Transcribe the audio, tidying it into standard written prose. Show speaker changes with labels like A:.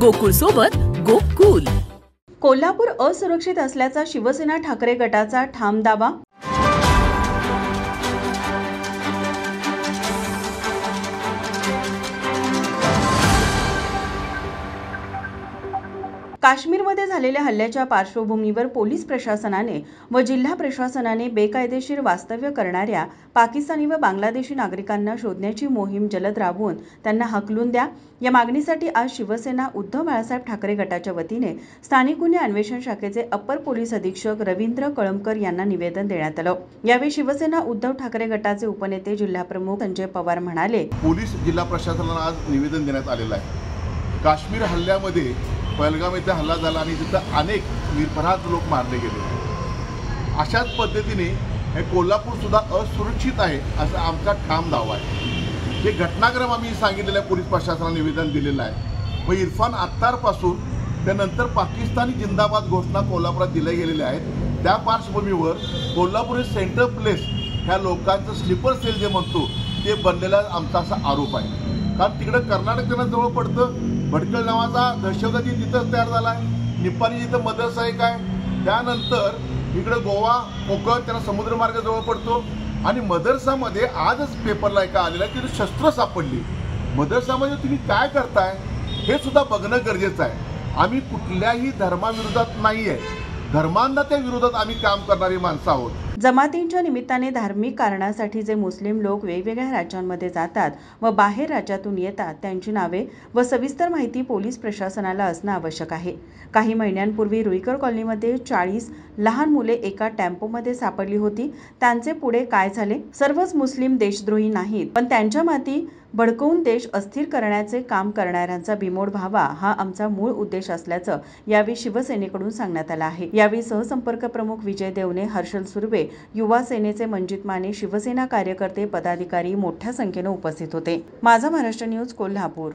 A: गोकुळ सोबत गोकुल.
B: कोल्हापूर असुरक्षित असल्याचा शिवसेना ठाकरे गटाचा ठाम दावा. काश्मीरमध्ये झालेल्या हल्ल्याच्या पार्श्वभूमीवर पोलीस प्रशासनाने व जिल्हा प्रशासनाने बेकायदेशीर वास्तव्य करणाऱ्या पाकिस्तानी व बांगलादेशी नागरिकांना शोधण्याची मोहीम जलद राबवून त्यांना हकलून द्या या मागणीसाठी आज शिवसेना उद्धव बाळासाहेब ठाकरे गटाच्या वतीने स्थानिक गुन्हे अन्वेषण शाखेचे अपर पोलीस अधीक्षक रवींद्र कळमकर यांना निवेदन देण्यात आलं. यावेळी शिवसेना उद्धव ठाकरे गटाचे उपनेते जिल्हाप्रमुख संजय पवार म्हणाले,
C: पोलीस जिल्हा प्रशासनाला आज निवेदन देण्यात आलेलं आहे. काश्मीर हल्ल्यामध्ये पहलगाम येथे हल्ला झाला आणि तिथं अनेक निर्भरात लोक मारले गेले. अशाच पद्धतीने हे कोल्हापूर सुद्धा असुरक्षित आहे असा आमचा ठाम दावा आहे. हे घटनाक्रम आम्ही सांगितलेल्या पोलीस प्रशासनाला निवेदन दिलेलं आहे. व इरफान अत्तारपासून त्यानंतर पाकिस्तानी जिंदाबाद घोषणा कोल्हापुरात दिल्या गेलेल्या आहेत. त्या पार्श्वभूमीवर कोल्हापूर हे सेंट्रल प्लेस ह्या लोकांचं स्लीपर सेल जे म्हणतो ते बनलेला आमचा असा आरोप आहे. कारण तिकडं कर्नाटक त्यांना जवळ पडतं. भडकल नावाचा दहशतवादी तिथंच तयार झाला आहे. निप्पाणी जिथं मदरसा एक आहे. त्यानंतर इकडं गोवा कोकण त्यांना समुद्रमार्ग जवळ पडतो. आणि मदरसामध्ये आजच पेपरला एका आलेला की तिथे शस्त्र सापडली. मदरसामध्ये तुम्ही काय करताय हे सुद्धा बघणं गरजेचं आहे. आम्ही कुठल्याही धर्माविरोधात नाही आहे. धर्मांधाच्या विरोधात आम्ही काम करणारी माणसं आहोत.
B: जमातींच्या निमित्ताने धार्मिक कारणासाठी जे मुस्लिम लोक वेगवेगळ्या राज्यांमध्ये जातात व बाहेर राज्यातून येतात त्यांची नावे व सविस्तर माहिती पोलीस प्रशासनाला असणं आवश्यक आहे. काही महिन्यांपूर्वी रुईकर कॉलनीमध्ये 40 लहान मुले एका टेम्पोमध्ये सापडली होती. त्यांचे पुढे काय झाले? सर्वच मुस्लिम देशद्रोही नाहीत, पण त्यांच्या माती भडकवून देश अस्थिर करण्याचे काम करणाऱ्यांचा बिमोड व्हावा हा आमचा मूळ उद्देश असल्याचं यावेळी शिवसेनेकडून सांगण्यात आलं आहे. यावेळी सहसंपर्क प्रमुख विजय देवने, हर्षल सुर्वे, युवा सेनेचे मंजित माने, शिवसेना कार्यकर्ते, पदाधिकारी मोठ्या संख्येने उपस्थित होते. माझा महाराष्ट्र न्यूज, कोल्हापूर.